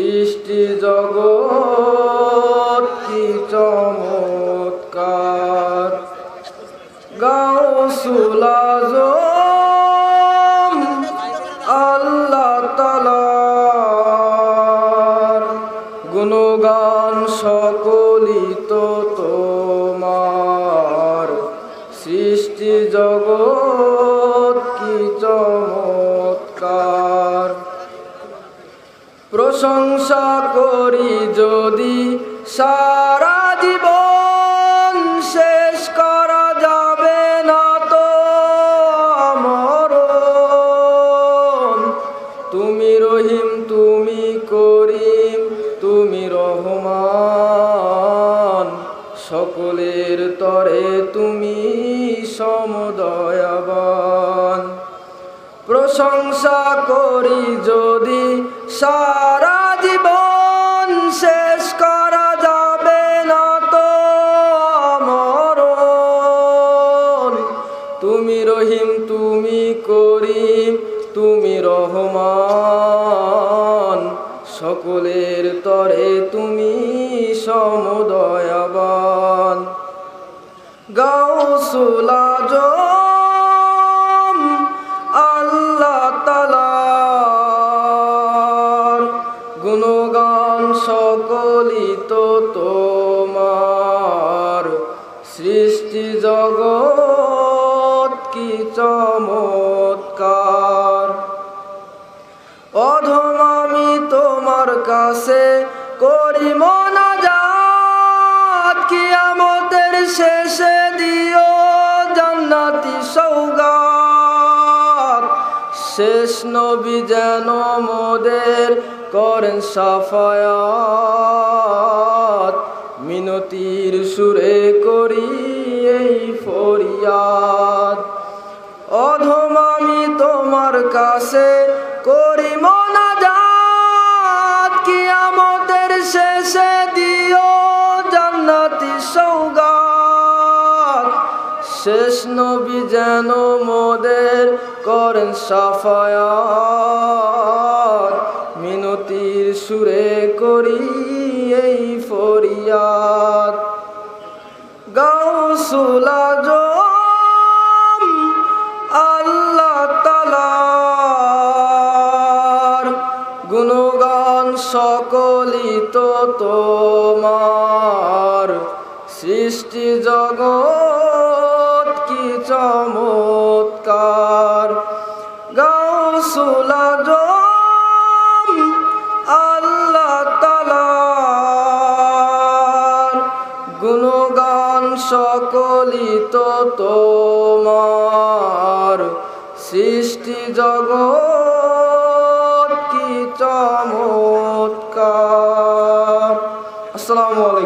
সৃষ্টি জগৎ কি চমৎকার। গাউসুল আজম আল্লাহ তাআলার গুণগান সকলই তো তোমার। সৃষ্টি জগৎ কি চমৎকার। প্রশংসা করি যদি সারা জীবন, শেষ করা যাবে না তো মরণ। তুমি রহিম, তুমি করিম, তুমি রহমান, সকলের তরে তুমি সমদয়াবান। প্রশংসা করি যদি সারা জীবন, শেষ করা যাবে না তো মরণ। তুমি রহিম, তুমি করিম, তুমি রহমান, সকলের তরে তুমি সমদয়াবান। গাউসুল আজম আল্লাহ তাআলার গুণগান সকলই তো তোমার। সৃষ্টি জগৎ কি চমৎকার। অধম আমি তোমার কাছে করি মোনাজাত, কিয়ামতের শেষে দিও জান্নাতি সওগাত। শেষ নবী যেন মোদের করেন শাফায়াত, মিনতির সুরে করি এই ফরিয়াদ। অধম আমি তোমার কাছে করি মোনাজাত, কিয়ামতের শেষে দিও জান্নাতি সওগাত। শেষ নবী যেন মোদের করেন শাফায়াত, মিনতির সুরে করি এই ফরিয়াদ। গাউসুল আজম আল্লাহ তাআলার গুণগান সকলই তো তোমার। সৃষ্টি জগৎ কি চমৎকার। গাউসুল আজম আল্লাহ তাআলার গুণগান সকলই তো তোমার। সৃষ্টি জগৎ কি চমৎকার। আসসালামু আলাইকুম।